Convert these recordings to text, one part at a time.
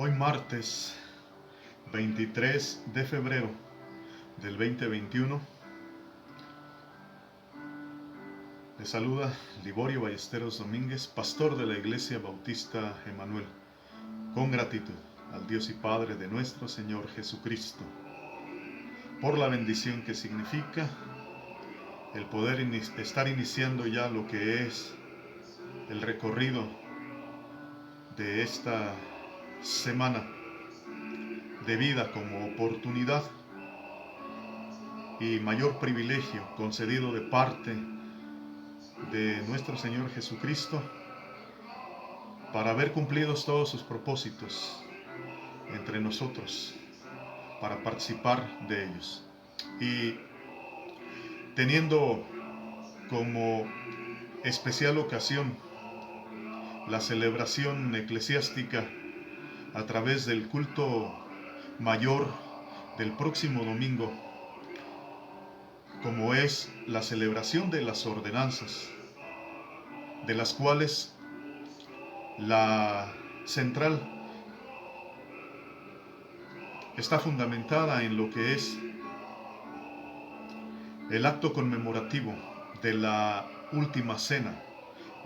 Hoy martes 23 de febrero del 2021 le saluda Liborio Ballesteros Domínguez, pastor de la Iglesia Bautista Emanuel, con gratitud al Dios y Padre de nuestro Señor Jesucristo, por la bendición que significa el poder estar iniciando ya lo que es el recorrido de esta semana de vida como oportunidad y mayor privilegio concedido de parte de nuestro Señor Jesucristo para ver cumplidos todos sus propósitos entre nosotros, para participar de ellos. Y teniendo como especial ocasión la celebración eclesiástica a través del culto mayor del próximo domingo, como es la celebración de las ordenanzas, de las cuales la central está fundamentada en lo que es el acto conmemorativo de la última cena,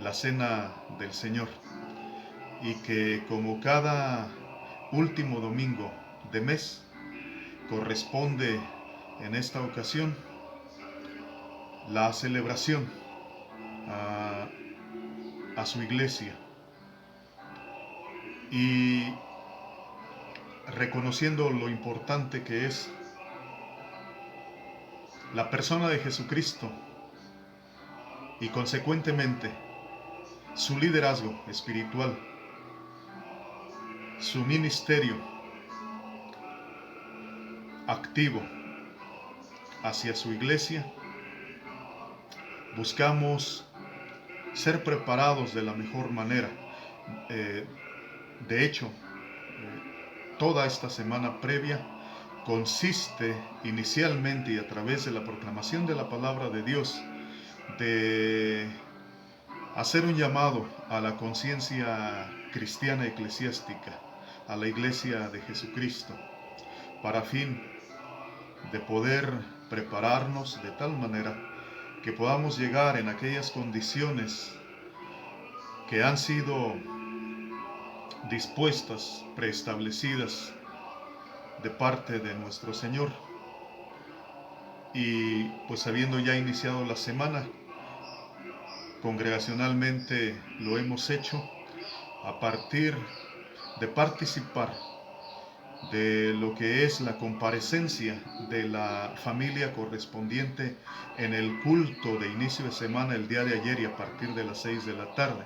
la cena del Señor, y que como cada último domingo de mes corresponde en esta ocasión la celebración a su iglesia, y reconociendo lo importante que es la persona de Jesucristo y consecuentemente su liderazgo espiritual, su ministerio activo hacia su iglesia. Buscamos ser preparados de la mejor manera. De hecho, toda esta semana previa consiste inicialmente y a través de la proclamación de la palabra de Dios de hacer un llamado a la conciencia cristiana eclesiástica, a la iglesia de Jesucristo, para fin de poder prepararnos de tal manera que podamos llegar en aquellas condiciones que han sido dispuestas, preestablecidas de parte de nuestro Señor. Y pues habiendo ya iniciado la semana, congregacionalmente lo hemos hecho a partir de participar de lo que es la comparecencia de la familia correspondiente en el culto de inicio de semana el día de ayer y a partir de las 6 de la tarde,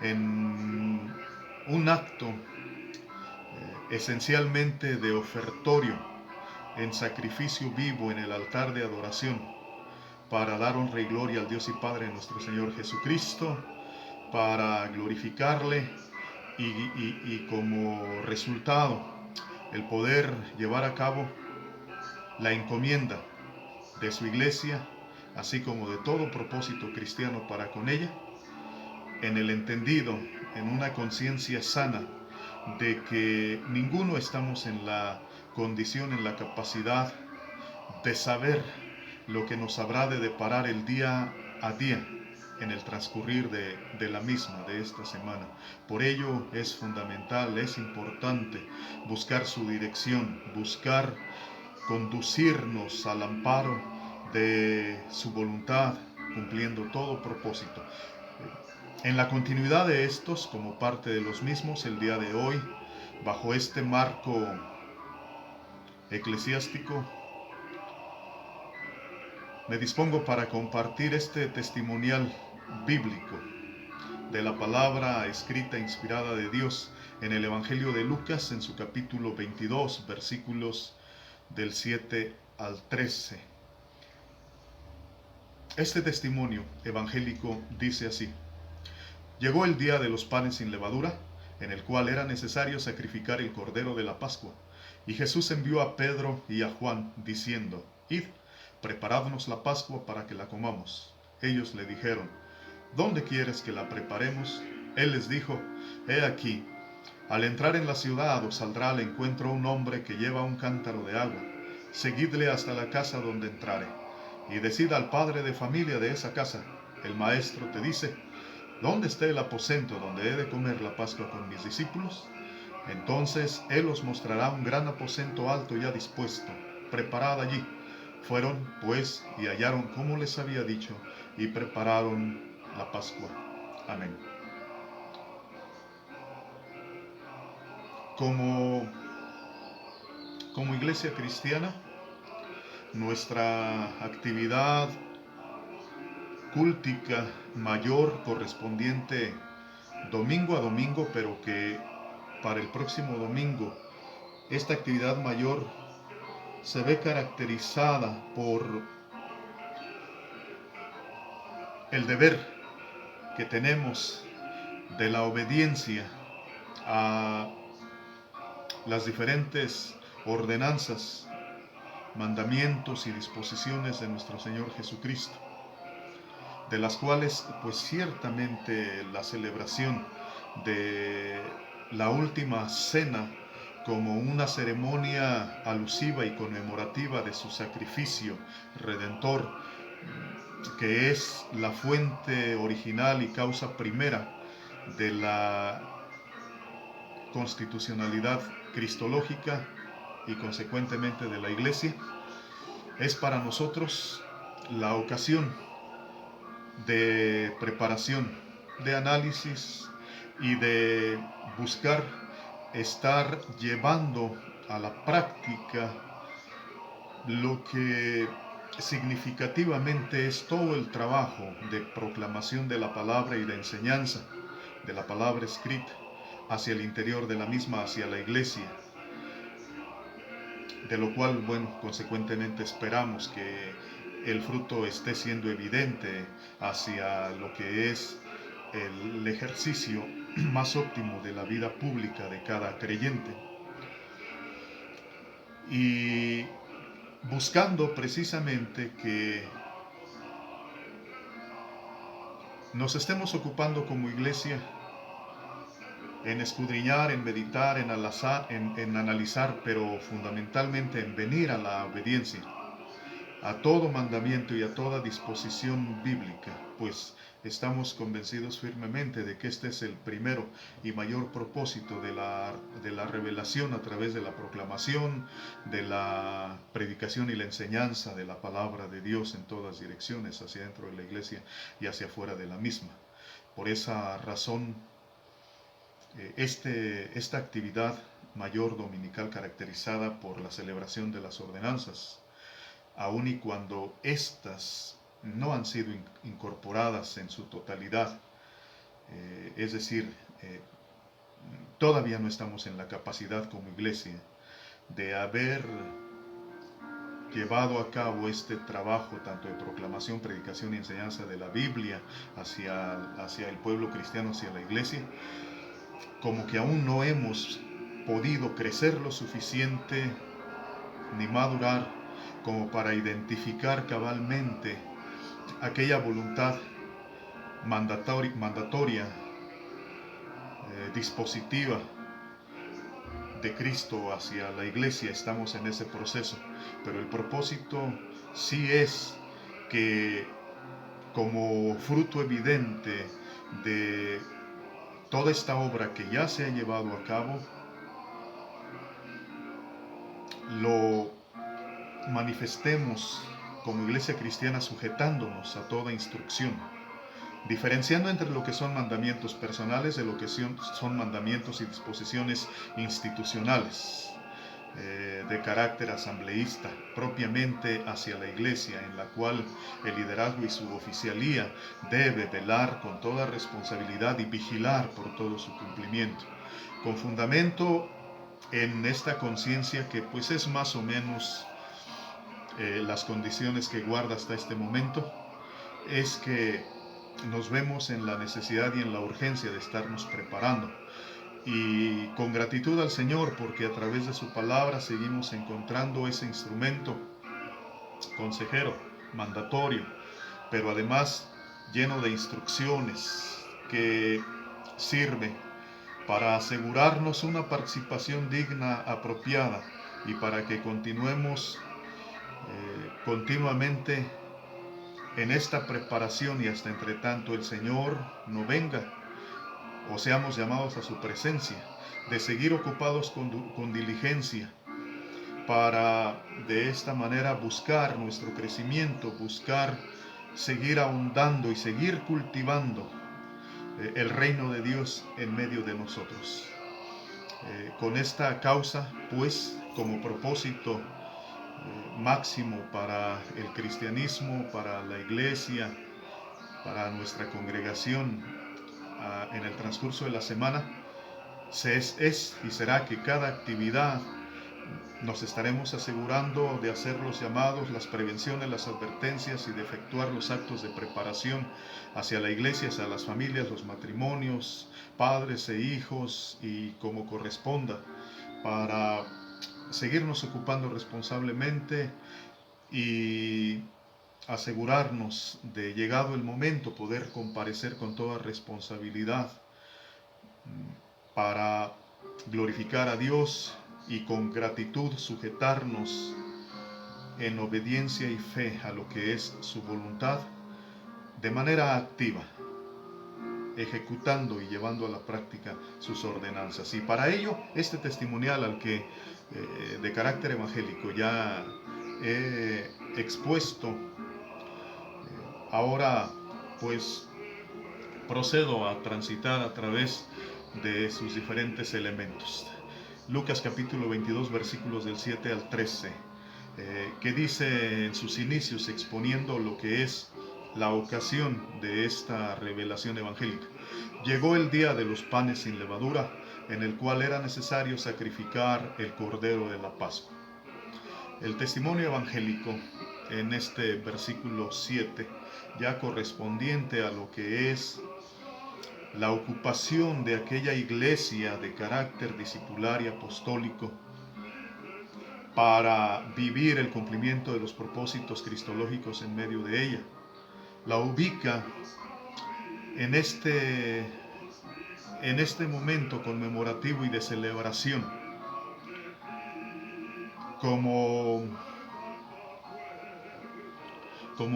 en un acto esencialmente de ofertorio, en sacrificio vivo en el altar de adoración, para dar honra y gloria al Dios y Padre de nuestro Señor Jesucristo, para glorificarle y como resultado el poder llevar a cabo la encomienda de su iglesia, así como de todo propósito cristiano para con ella, en el entendido, en una conciencia sana de que ninguno estamos en la condición, en la capacidad de saber lo que nos habrá de deparar el día a día en el transcurrir de la misma, de esta semana. Por ello es fundamental, es importante buscar su dirección, buscar conducirnos al amparo de su voluntad, cumpliendo todo propósito. En la continuidad de estos, como parte de los mismos, el día de hoy, bajo este marco eclesiástico, me dispongo para compartir este testimonial bíblico de la palabra escrita inspirada de Dios en el Evangelio de Lucas, en su capítulo 22, versículos del 7 al 13. Este testimonio evangélico dice así: Llegó el día de los panes sin levadura, en el cual era necesario sacrificar el cordero de la Pascua. Y Jesús envió a Pedro y a Juan, diciendo: Id, preparadnos la Pascua para que la comamos. Ellos le dijeron: ¿Dónde quieres que la preparemos? Él les dijo: He aquí, Al entrar en la ciudad os saldrá al encuentro un hombre que lleva un cántaro de agua. Seguidle hasta la casa donde entrare, y decid al padre de familia de esa casa: el maestro te dice, ¿dónde está el aposento donde he de comer la Pascua con mis discípulos? Entonces él os mostrará un gran aposento alto ya dispuesto, preparad allí. Fueron, pues, y hallaron como les había dicho, y prepararon la Pascua. Amén. Como iglesia cristiana, nuestra actividad cúltica mayor correspondiente domingo a domingo, pero que para el próximo domingo esta actividad mayor se ve caracterizada por el deber que tenemos de la obediencia a las diferentes ordenanzas, mandamientos y disposiciones de nuestro Señor Jesucristo, de las cuales pues ciertamente la celebración de la última cena como una ceremonia alusiva y conmemorativa de su sacrificio redentor, que es la fuente original y causa primera de la constitucionalidad cristológica y consecuentemente de la Iglesia, es para nosotros la ocasión de preparación, de análisis y de buscar estar llevando a la práctica lo que significativamente es todo el trabajo de proclamación de la palabra y de enseñanza de la palabra escrita hacia el interior de la misma, hacia la iglesia, de lo cual, bueno, consecuentemente esperamos que el fruto esté siendo evidente hacia lo que es el ejercicio más óptimo de la vida pública de cada creyente. Y buscando precisamente que nos estemos ocupando como iglesia en escudriñar, en meditar, en analizar, pero fundamentalmente en venir a la obediencia, a todo mandamiento y a toda disposición bíblica, pues estamos convencidos firmemente de que este es el primero y mayor propósito de la revelación a través de la proclamación, de la predicación y la enseñanza de la palabra de Dios en todas direcciones, hacia dentro de la iglesia y hacia afuera de la misma. Por esa razón, esta actividad mayor dominical caracterizada por la celebración de las ordenanzas, aun y cuando éstas no han sido incorporadas en su totalidad, es decir, todavía no estamos en la capacidad como iglesia de haber llevado a cabo este trabajo tanto de proclamación, predicación y enseñanza de la Biblia hacia el pueblo cristiano, hacia la iglesia, como que aún no hemos podido crecer lo suficiente ni madurar como para identificar cabalmente aquella voluntad mandatoria, dispositiva de Cristo hacia la iglesia. Estamos en ese proceso, pero el propósito sí es que, como fruto evidente de toda esta obra que ya se ha llevado a cabo, lo manifestemos como iglesia cristiana sujetándonos a toda instrucción, diferenciando entre lo que son mandamientos personales de lo que son mandamientos y disposiciones institucionales, de carácter asambleísta, propiamente hacia la iglesia, en la cual el liderazgo y su oficialía debe velar con toda responsabilidad y vigilar por todo su cumplimiento, con fundamento en esta conciencia que pues es más o menos las condiciones que guarda hasta este momento, es que nos vemos en la necesidad y en la urgencia de estarnos preparando, y con gratitud al Señor porque a través de su palabra seguimos encontrando ese instrumento consejero, mandatorio, pero además lleno de instrucciones, que sirve para asegurarnos una participación digna, apropiada, y para que continuemos continuamente en esta preparación y hasta entre tanto el Señor no venga o seamos llamados a su presencia, de seguir ocupados con diligencia para de esta manera buscar nuestro crecimiento, buscar seguir ahondando y seguir cultivando el reino de Dios en medio de nosotros. Con esta causa, pues, como propósito máximo para el cristianismo, para la iglesia, para nuestra congregación en el transcurso de la semana, es y será que cada actividad nos estaremos asegurando de hacer los llamados, las prevenciones, las advertencias y de efectuar los actos de preparación hacia la iglesia, hacia las familias, los matrimonios, padres e hijos y como corresponda, para seguirnos ocupando responsablemente y asegurarnos de, llegado el momento, poder comparecer con toda responsabilidad para glorificar a Dios y con gratitud sujetarnos en obediencia y fe a lo que es su voluntad de manera activa, ejecutando y llevando a la práctica sus ordenanzas. Y para ello, este testimonial al que de carácter evangélico ya he expuesto, ahora pues procedo a transitar a través de sus diferentes elementos. Lucas capítulo 22 versículos del 7 al 13, que dice en sus inicios, exponiendo lo que es la ocasión de esta revelación evangélica: llegó el día de los panes sin levadura, en el cual era necesario sacrificar el cordero de la Pascua. El testimonio evangélico en este versículo 7, ya correspondiente a lo que es la ocupación de aquella iglesia de carácter discipular y apostólico para vivir el cumplimiento de los propósitos cristológicos en medio de ella, la ubica en este momento conmemorativo y de celebración como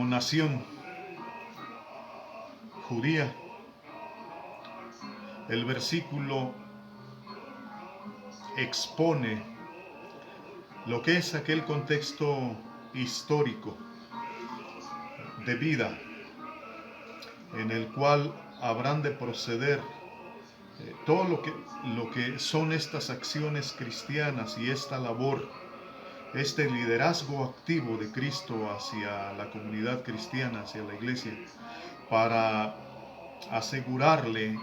nación judía. El versículo expone lo que es aquel contexto histórico de vida en el cual habrán de proceder todo lo que son estas acciones cristianas y esta labor, este liderazgo activo de Cristo hacia la comunidad cristiana, hacia la iglesia, para asegurarle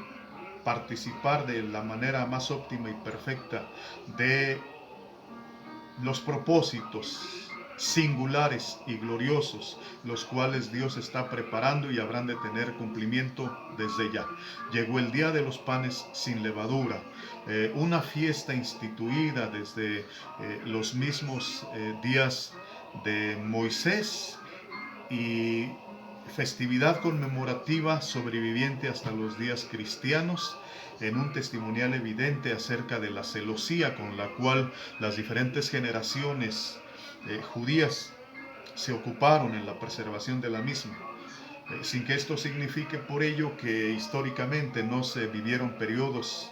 participar de la manera más óptima y perfecta de los propósitos singulares y gloriosos, los cuales Dios está preparando y habrán de tener cumplimiento desde ya. Llegó el día de los panes sin levadura, una fiesta instituida desde los mismos días de Moisés y festividad conmemorativa sobreviviente hasta los días cristianos, en un testimonial evidente acerca de la celosía con la cual las diferentes generaciones judías se ocuparon en la preservación de la misma, sin que esto signifique por ello que históricamente no se vivieron periodos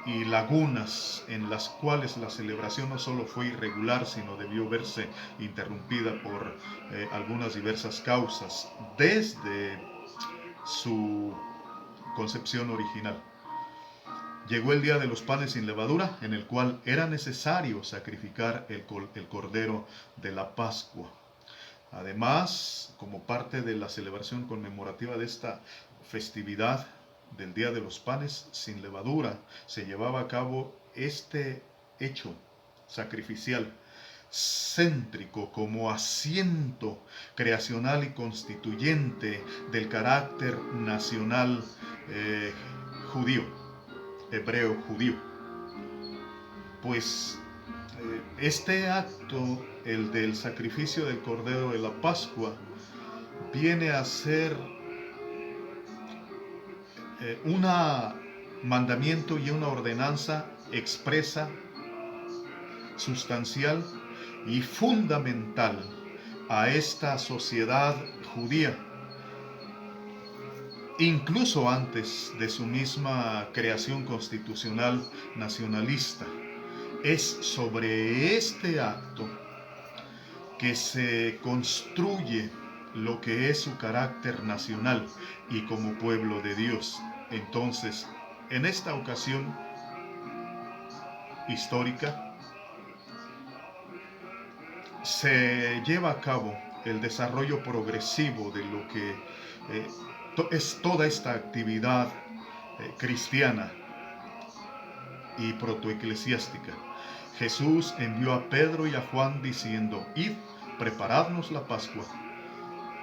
y lagunas en las cuales la celebración no solo fue irregular, sino debió verse interrumpida por algunas diversas causas desde su concepción original. Llegó el día de los panes sin levadura, en el cual era necesario sacrificar el cordero de la Pascua. Además, como parte de la celebración conmemorativa de esta festividad del día de los panes sin levadura, se llevaba a cabo este hecho sacrificial céntrico como asiento creacional y constituyente del carácter nacional judío, hebreo judío. Pues este acto, el del sacrificio del cordero de la Pascua, viene a ser una mandamiento y una ordenanza expresa, sustancial y fundamental a esta sociedad judía, incluso antes de su misma creación constitucional nacionalista. Es sobre este acto que se construye lo que es su carácter nacional y como pueblo de Dios. Entonces, en esta ocasión histórica, se lleva a cabo el desarrollo progresivo de lo que es toda esta actividad cristiana y protoeclesiástica. Jesús envió a Pedro y a Juan diciendo: id, preparadnos la Pascua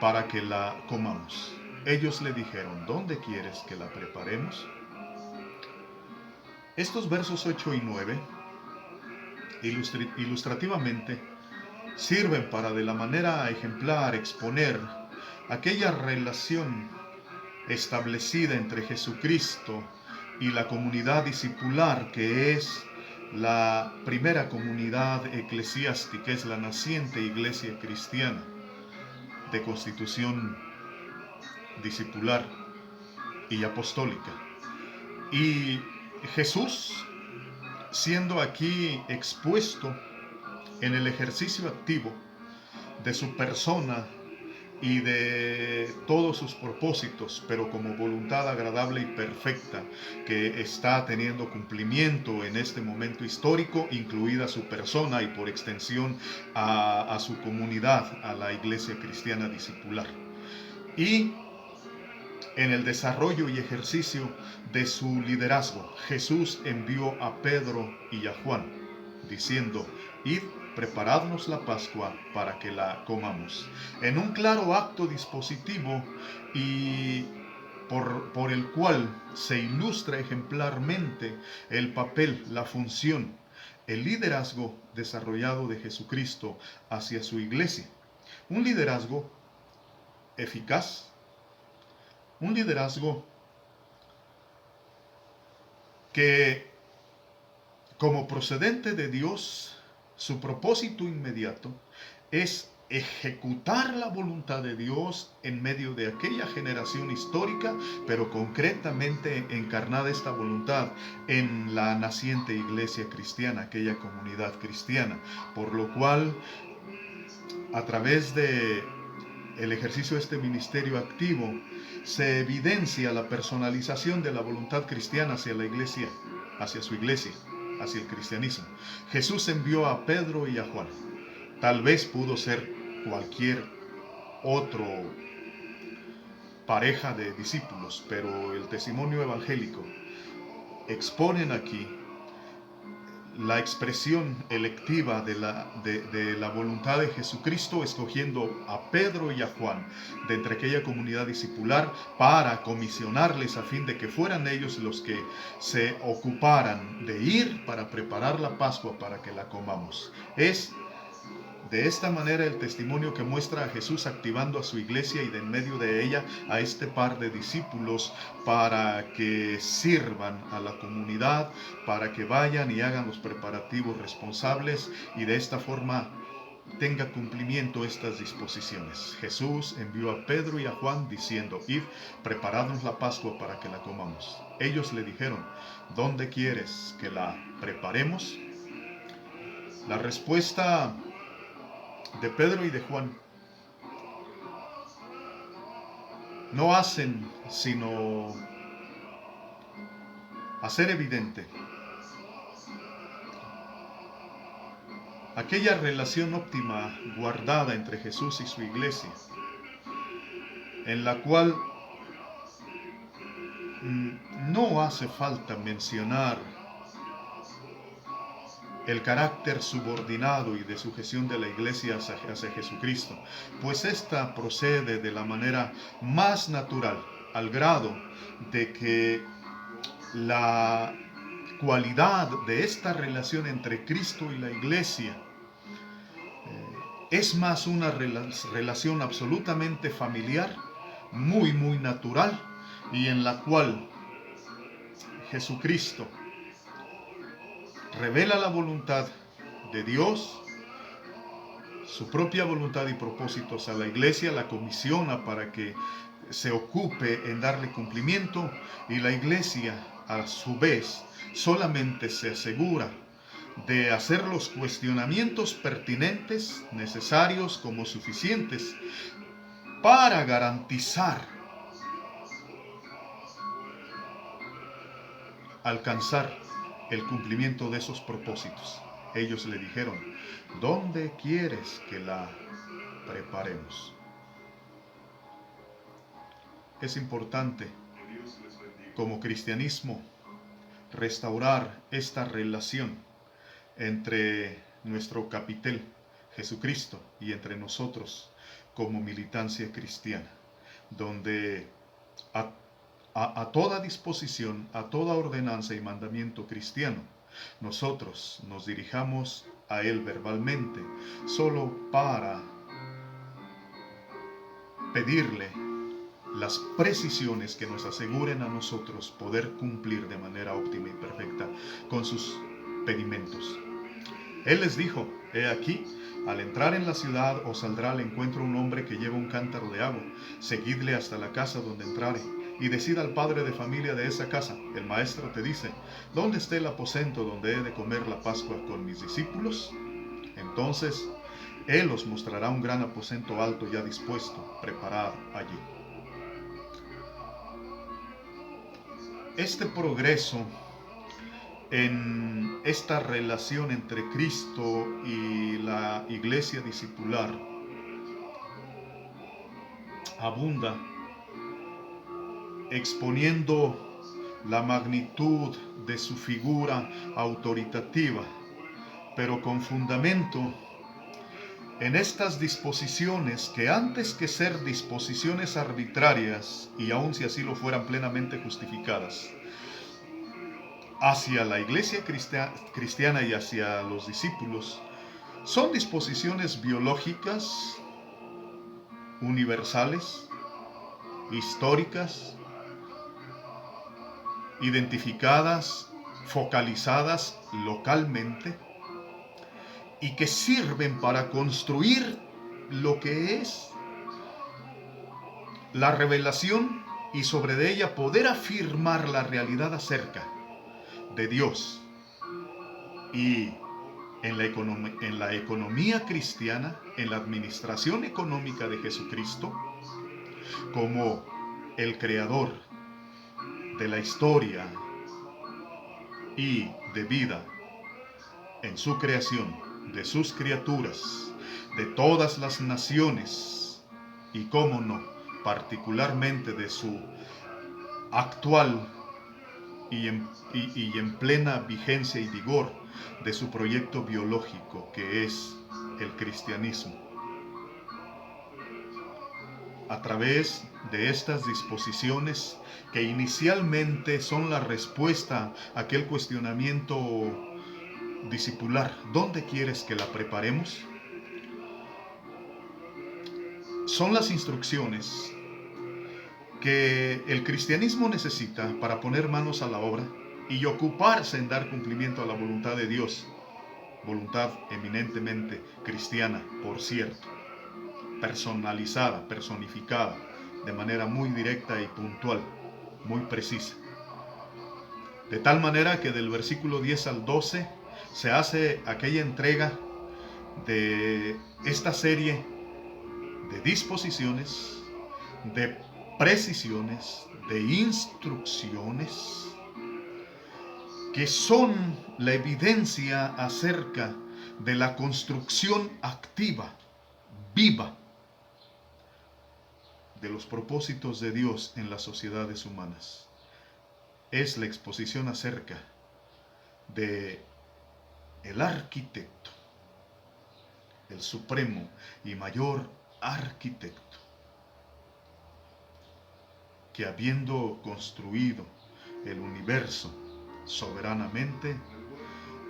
para que la comamos. Ellos le dijeron: ¿dónde quieres que la preparemos? Estos versos 8 y 9 ilustrativamente sirven para de la manera ejemplar exponer aquella relación establecida entre Jesucristo y la comunidad discipular, que es la primera comunidad eclesiástica, es la naciente iglesia cristiana de constitución discipular y apostólica. Y Jesús, siendo aquí expuesto en el ejercicio activo de su persona y de todos sus propósitos, pero como voluntad agradable y perfecta que está teniendo cumplimiento en este momento histórico, incluida su persona y por extensión a su comunidad, a la iglesia cristiana discipular. Y en el desarrollo y ejercicio de su liderazgo, Jesús envió a Pedro y a Juan, diciendo: id, preparadnos la Pascua para que la comamos. En un claro acto dispositivo y por el cual se ilustra ejemplarmente el papel, la función, el liderazgo desarrollado de Jesucristo hacia su iglesia. Un liderazgo eficaz, un liderazgo que, como procedente de Dios, su propósito inmediato es ejecutar la voluntad de Dios en medio de aquella generación histórica, pero concretamente encarnada esta voluntad en la naciente iglesia cristiana, aquella comunidad cristiana, por lo cual, a través de el ejercicio de este ministerio activo, se evidencia la personalización de la voluntad cristiana hacia la iglesia, hacia su iglesia, hacia el cristianismo. Jesús envió a Pedro y a Juan. Tal vez pudo ser cualquier otro pareja de discípulos, pero el testimonio evangélico exponen aquí la expresión electiva de la voluntad de Jesucristo, escogiendo a Pedro y a Juan de entre aquella comunidad discipular para comisionarles a fin de que fueran ellos los que se ocuparan de ir para preparar la Pascua para que la comamos. Es de esta manera el testimonio que muestra a Jesús activando a su iglesia y de en medio de ella a este par de discípulos para que sirvan a la comunidad, para que vayan y hagan los preparativos responsables y de esta forma tenga cumplimiento estas disposiciones. Jesús envió a Pedro y a Juan diciendo: id, preparadnos la Pascua para que la comamos. Ellos le dijeron: ¿dónde quieres que la preparemos? La respuesta de Pedro y de Juan no hacen sino hacer evidente aquella relación óptima guardada entre Jesús y su iglesia, en la cual no hace falta mencionar el carácter subordinado y de sujeción de la iglesia hacia Jesucristo, pues esta procede de la manera más natural, al grado de que la cualidad de esta relación entre Cristo y la iglesia es más una relación absolutamente familiar, muy natural, y en la cual Jesucristo revela la voluntad de Dios, su propia voluntad y propósitos a la iglesia, la comisiona para que se ocupe en darle cumplimiento, y la iglesia a su vez solamente se asegura de hacer los cuestionamientos pertinentes, necesarios como suficientes, para garantizar alcanzar el cumplimiento de esos propósitos. Ellos le dijeron: ¿dónde quieres que la preparemos? Es importante, como cristianismo, restaurar esta relación entre nuestro capitel, Jesucristo, y entre nosotros como militancia cristiana, donde a toda disposición, a toda ordenanza y mandamiento cristiano, nosotros nos dirijamos a Él verbalmente, solo para pedirle las precisiones que nos aseguren a nosotros poder cumplir de manera óptima y perfecta con sus pedimentos. Él les dijo: he aquí, al entrar en la ciudad os saldrá al encuentro un hombre que lleva un cántaro de agua. Seguidle hasta la casa donde entrare, y decid al padre de familia de esa casa: el maestro te dice, ¿dónde está el aposento donde he de comer la Pascua con mis discípulos? Entonces él os mostrará un gran aposento alto ya dispuesto, preparado allí. Este progreso en esta relación entre Cristo y la iglesia discipular abunda, exponiendo la magnitud de su figura autoritativa, pero con fundamento en estas disposiciones que, antes que ser disposiciones arbitrarias, y aun si así lo fueran plenamente justificadas, hacia la iglesia cristiana y hacia los discípulos, son disposiciones biológicas, universales, históricas, identificadas, focalizadas localmente, y que sirven para construir lo que es la revelación, y sobre de ella poder afirmar la realidad acerca de Dios. Y en la economía cristiana, en la administración económica de Jesucristo, como el creador de la historia y de vida en su creación, de sus criaturas, de todas las naciones, y cómo no, particularmente de su actual y en plena vigencia y vigor de su proyecto biológico, que es el cristianismo. A través de estas disposiciones, que inicialmente son la respuesta a aquel cuestionamiento discipular: ¿dónde quieres que la preparemos?, son las instrucciones que el cristianismo necesita para poner manos a la obra y ocuparse en dar cumplimiento a la voluntad de Dios, voluntad eminentemente cristiana, por cierto, personalizada, personificada, de manera muy directa y puntual, muy precisa. De tal manera que del versículo 10 al 12 se hace aquella entrega de esta serie de disposiciones, de precisiones, de instrucciones, que son la evidencia acerca de la construcción activa, viva, de los propósitos de Dios en las sociedades humanas. Es la exposición acerca de el arquitecto, el supremo y mayor arquitecto, que habiendo construido el universo soberanamente,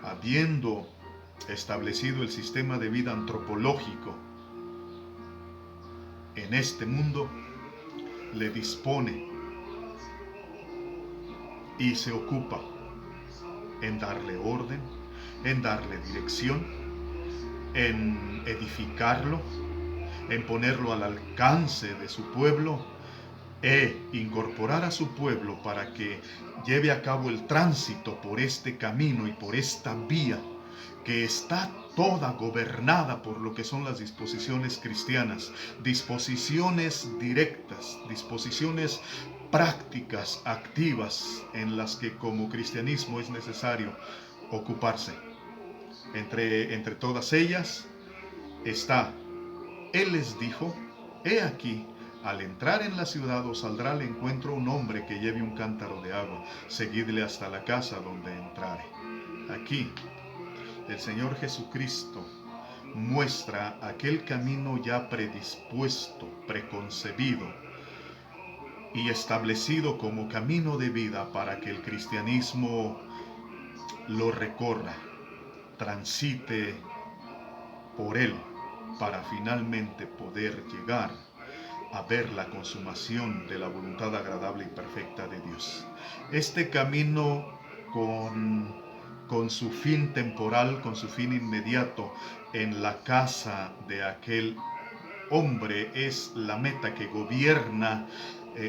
habiendo establecido el sistema de vida antropológico en este mundo, le dispone y se ocupa en darle orden, en darle dirección, en edificarlo, en ponerlo al alcance de su pueblo e incorporar a su pueblo para que lleve a cabo el tránsito por este camino y por esta vía que está toda gobernada por lo que son las disposiciones cristianas, disposiciones directas, disposiciones prácticas, activas, en las que como cristianismo es necesario ocuparse. Entre todas ellas está, Él les dijo, he aquí, al entrar en la ciudad os saldrá al encuentro un hombre que lleve un cántaro de agua, seguidle hasta la casa donde entrare. Aquí, el Señor Jesucristo muestra aquel camino ya predispuesto, preconcebido y establecido como camino de vida para que el cristianismo lo recorra, transite por él, para finalmente poder llegar a ver la consumación de la voluntad agradable y perfecta de Dios. Este camino con su fin temporal, con su fin inmediato en la casa de aquel hombre, es la meta que gobierna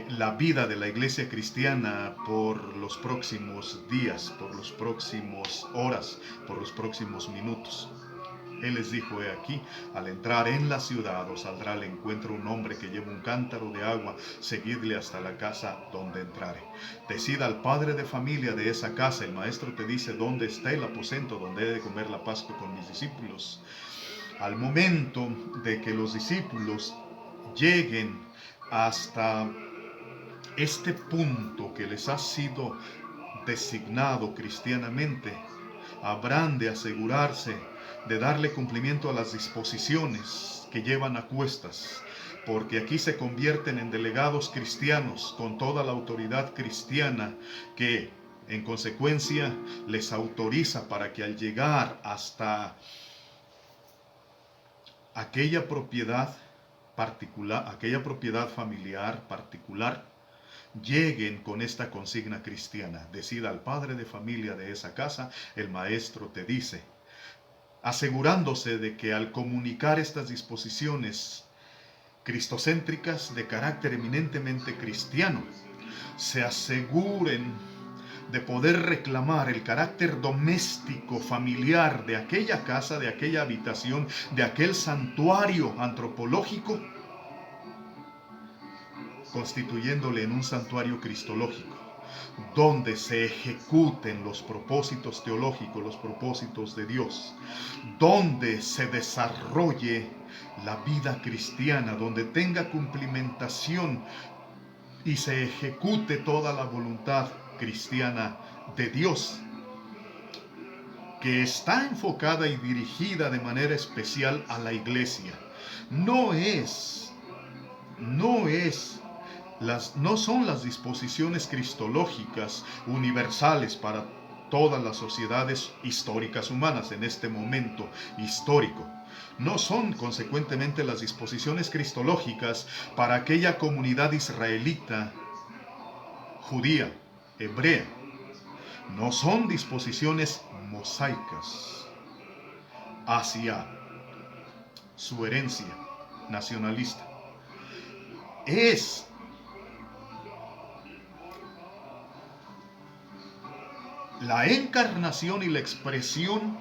la vida de la iglesia cristiana por los próximos días, por los próximos horas, por los próximos minutos. Él les dijo, he aquí, al entrar en la ciudad os saldrá al encuentro un hombre que lleva un cántaro de agua, seguidle hasta la casa donde entrare. Decida al padre de familia de esa casa, el maestro te dice dónde está el aposento donde he de comer la Pascua con mis discípulos. Al momento de que los discípulos lleguen hasta este punto que les ha sido designado cristianamente, habrán de asegurarse de darle cumplimiento a las disposiciones que llevan a cuestas, porque aquí se convierten en delegados cristianos con toda la autoridad cristiana que en consecuencia les autoriza para que al llegar hasta aquella propiedad particular, aquella propiedad familiar particular, lleguen con esta consigna cristiana. Decida al padre de familia de esa casa, el maestro te dice, asegurándose de que al comunicar estas disposiciones cristocéntricas de carácter eminentemente cristiano, se aseguren de poder reclamar el carácter doméstico, familiar de aquella casa, de aquella habitación, de aquel santuario antropológico, constituyéndole en un santuario cristológico, donde se ejecuten los propósitos teológicos, los propósitos de Dios, donde se desarrolle la vida cristiana, donde tenga cumplimentación y se ejecute toda la voluntad cristiana de Dios, que está enfocada y dirigida de manera especial a la iglesia. No son las disposiciones cristológicas universales para todas las sociedades históricas humanas en este momento histórico. No son consecuentemente las disposiciones cristológicas para aquella comunidad israelita, judía, hebrea. No son disposiciones mosaicas hacia su herencia nacionalista. Es la encarnación y la expresión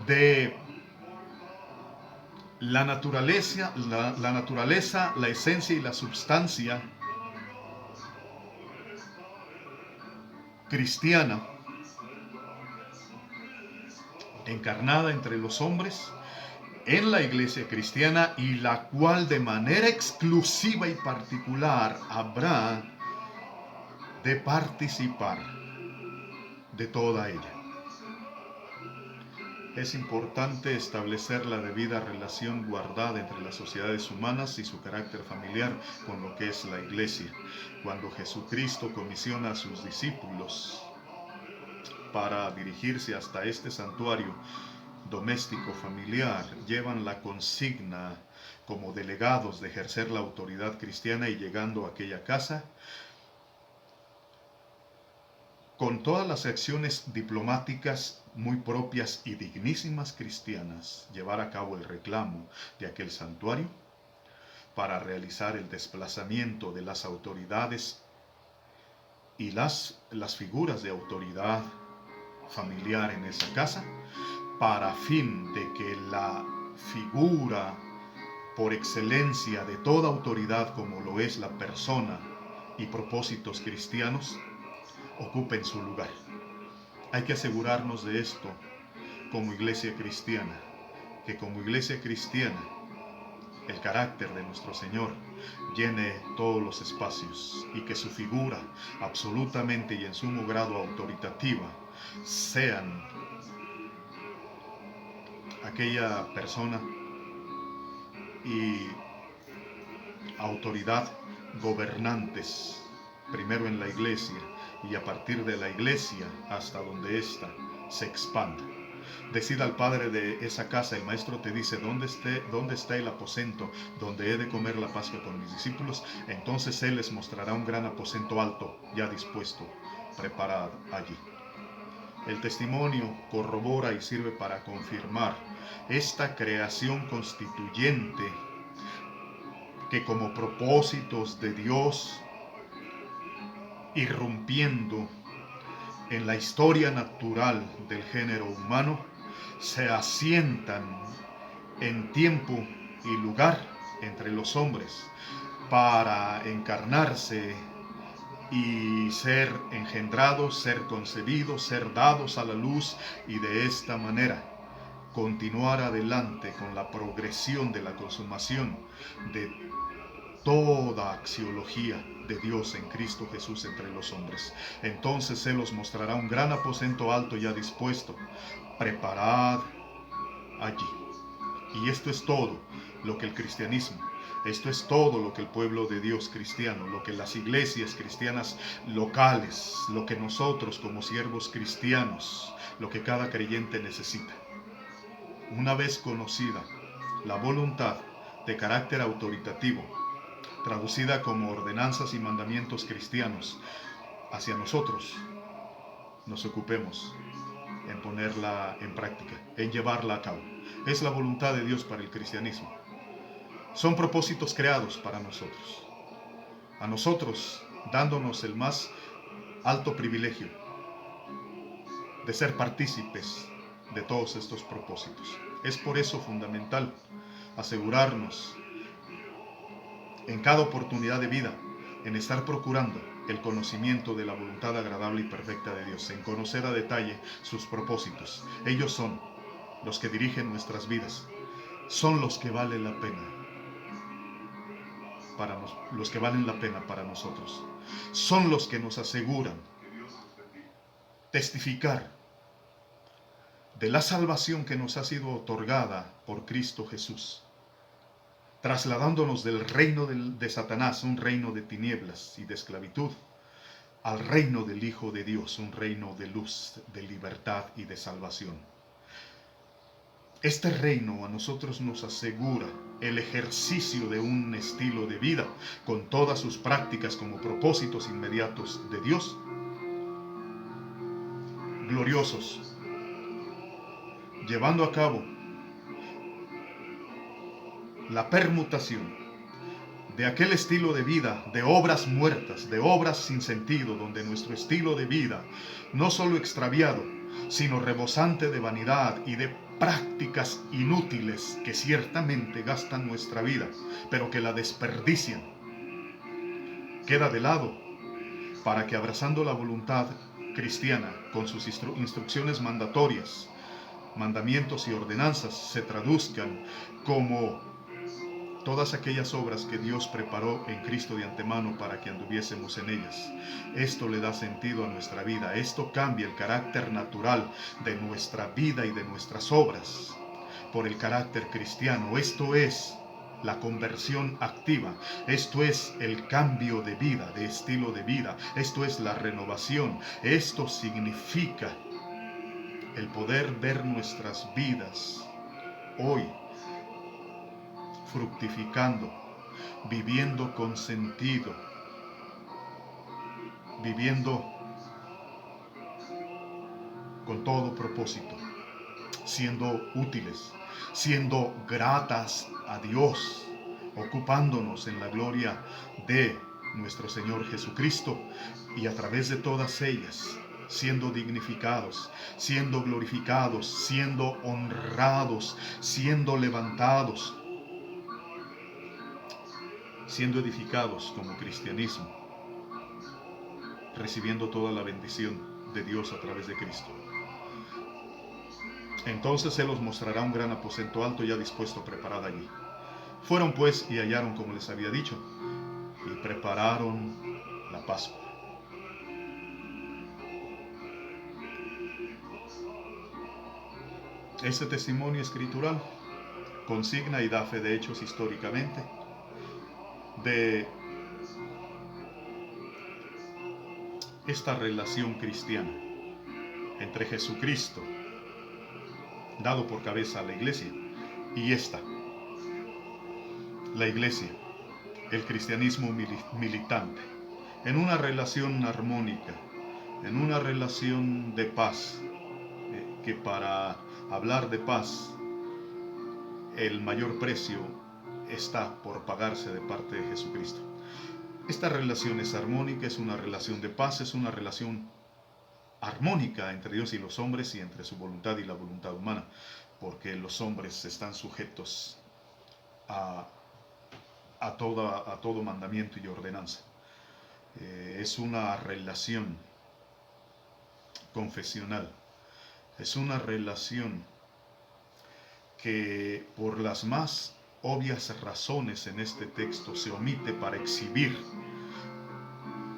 de la naturaleza, la esencia y la substancia cristiana encarnada entre los hombres en la iglesia cristiana, y la cual de manera exclusiva y particular habrá de participar de toda ella. Es importante establecer la debida relación guardada entre las sociedades humanas y su carácter familiar con lo que es la iglesia. Cuando Jesucristo comisiona a sus discípulos para dirigirse hasta este santuario doméstico familiar, llevan la consigna como delegados de ejercer la autoridad cristiana, y llegando a aquella casa, con todas las acciones diplomáticas muy propias y dignísimas cristianas, llevar a cabo el reclamo de aquel santuario para realizar el desplazamiento de las autoridades y las figuras de autoridad familiar en esa casa, para fin de que la figura por excelencia de toda autoridad, como lo es la persona y propósitos cristianos, ocupen su lugar. Hay que asegurarnos de esto como iglesia cristiana, que como iglesia cristiana el carácter de nuestro Señor llene todos los espacios y que su figura absolutamente y en sumo grado autoritativa sean aquella persona y autoridad gobernantes, primero en la iglesia y a partir de la iglesia hasta donde ésta se expanda. Decida al padre de esa casa, el maestro te dice dónde está el aposento donde he de comer la Pascua con mis discípulos, entonces él les mostrará un gran aposento alto ya dispuesto, preparado allí. El testimonio corrobora y sirve para confirmar esta creación constituyente que como propósitos de Dios, irrumpiendo en la historia natural del género humano, se asientan en tiempo y lugar entre los hombres para encarnarse y ser engendrados, ser concebidos, ser dados a la luz y de esta manera continuar adelante con la progresión de la consumación de toda axiología de Dios en Cristo Jesús entre los hombres. Entonces Él os mostrará un gran aposento alto ya dispuesto. Preparad allí. Y esto es todo lo que el cristianismo, esto es todo lo que el pueblo de Dios cristiano, lo que las iglesias cristianas locales, lo que nosotros como siervos cristianos, lo que cada creyente necesita. Una vez conocida la voluntad de carácter autoritativo, traducida como ordenanzas y mandamientos cristianos hacia nosotros, nos ocupemos en ponerla en práctica, en llevarla a cabo. Es la voluntad de Dios para el cristianismo. Son propósitos creados para nosotros. A nosotros, dándonos el más alto privilegio de ser partícipes de todos estos propósitos. Es por eso fundamental asegurarnos en cada oportunidad de vida en estar procurando el conocimiento de la voluntad agradable y perfecta de Dios, en conocer a detalle sus propósitos. Ellos son los que dirigen nuestras vidas, son los que valen la pena para nosotros, son los que nos aseguran testificar de la salvación que nos ha sido otorgada por Cristo Jesús, trasladándonos del reino de Satanás, un reino de tinieblas y de esclavitud, al reino del Hijo de Dios, un reino de luz, de libertad y de salvación. Este reino a nosotros nos asegura el ejercicio de un estilo de vida con todas sus prácticas como propósitos inmediatos de Dios, gloriosos, llevando a cabo la permutación de aquel estilo de vida, de obras muertas, de obras sin sentido, donde nuestro estilo de vida, no solo extraviado, sino rebosante de vanidad y de prácticas inútiles que ciertamente gastan nuestra vida, pero que la desperdician, queda de lado para que abrazando la voluntad cristiana con sus instrucciones mandatorias, mandamientos y ordenanzas se traduzcan como todas aquellas obras que Dios preparó en Cristo de antemano para que anduviésemos en ellas. Esto le da sentido a nuestra vida. Esto cambia el carácter natural de nuestra vida y de nuestras obras por el carácter cristiano. Esto es la conversión activa. Esto es el cambio de vida, de estilo de vida. Esto es la renovación. Esto significa el poder ver nuestras vidas hoy fructificando, viviendo con sentido, viviendo con todo propósito, siendo útiles, siendo gratas a Dios, ocupándonos en la gloria de nuestro Señor Jesucristo, y a través de todas ellas siendo dignificados, siendo glorificados, siendo honrados, siendo levantados, siendo edificados como cristianismo, recibiendo toda la bendición de Dios a través de Cristo. Entonces Él os mostrará un gran aposento alto ya dispuesto, preparado allí. Fueron pues y hallaron como les había dicho, y prepararon la Pascua. Este testimonio escritural consigna y da fe de hechos históricamente de esta relación cristiana entre Jesucristo, dado por cabeza a la iglesia, y la iglesia, el cristianismo militante, en una relación armónica, en una relación de paz, que para hablar de paz, el mayor precio está por pagarse de parte de Jesucristo. Esta relación es armónica, es una relación de paz, es una relación armónica entre Dios y los hombres, y entre su voluntad y la voluntad humana, porque los hombres están sujetos a todo mandamiento y ordenanza. Es una relación confesional, es una relación que por las más obvias razones en este texto se omite para exhibir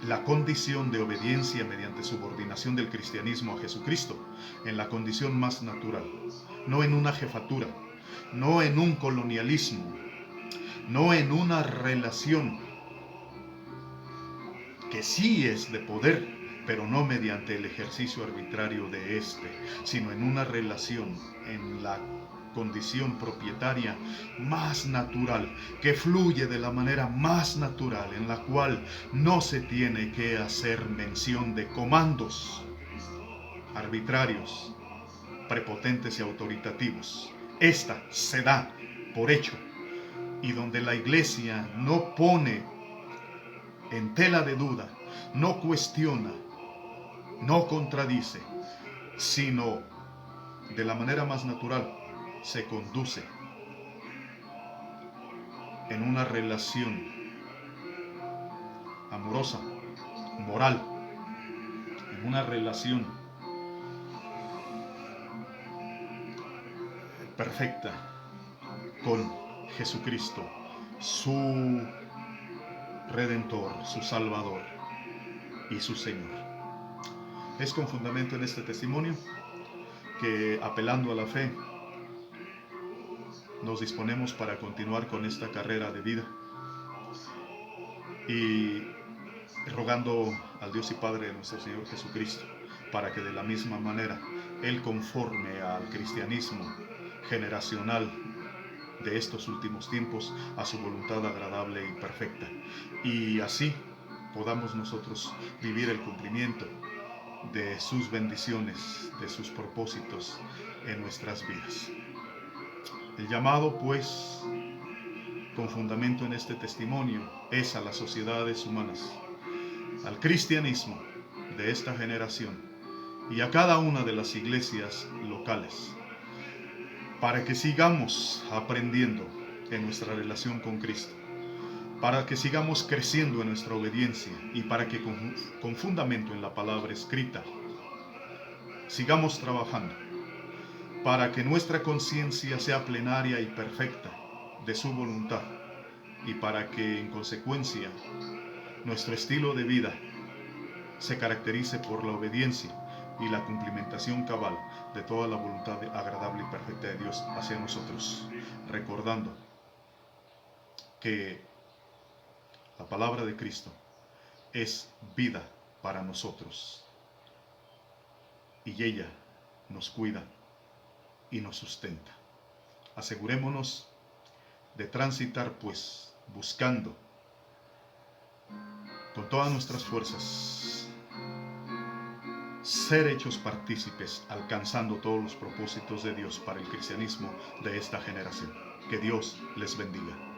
la condición de obediencia mediante subordinación del cristianismo a Jesucristo, en la condición más natural, no en una jefatura, no en un colonialismo, no en una relación que sí es de poder, pero no mediante el ejercicio arbitrario de éste, sino en una relación en la condición propietaria más natural, que fluye de la manera más natural, en la cual no se tiene que hacer mención de comandos arbitrarios, prepotentes y autoritativos. Esta se da por hecho, y donde la iglesia no pone en tela de duda, no cuestiona, no contradice, sino de la manera más natural se conduce en una relación amorosa, moral, en una relación perfecta con Jesucristo, su Redentor, su Salvador y su Señor. Es con fundamento en este testimonio que, apelando a la fe, nos disponemos para continuar con esta carrera de vida, y rogando al Dios y Padre de nuestro Señor Jesucristo para que de la misma manera Él, conforme al cristianismo generacional de estos últimos tiempos, a su voluntad agradable y perfecta, y así podamos nosotros vivir el cumplimiento de sus bendiciones, de sus propósitos en nuestras vidas. El llamado, pues, con fundamento en este testimonio, es a las sociedades humanas, al cristianismo de esta generación y a cada una de las iglesias locales, para que sigamos aprendiendo en nuestra relación con Cristo, para que sigamos creciendo en nuestra obediencia, y para que con fundamento en la palabra escrita sigamos trabajando para que nuestra conciencia sea plenaria y perfecta de su voluntad, y para que en consecuencia nuestro estilo de vida se caracterice por la obediencia y la cumplimentación cabal de toda la voluntad agradable y perfecta de Dios hacia nosotros, recordando que la palabra de Cristo es vida para nosotros, y ella nos cuida y nos sustenta. Asegurémonos de transitar, pues, buscando con todas nuestras fuerzas ser hechos partícipes, alcanzando todos los propósitos de Dios para el cristianismo de esta generación. Que Dios les bendiga.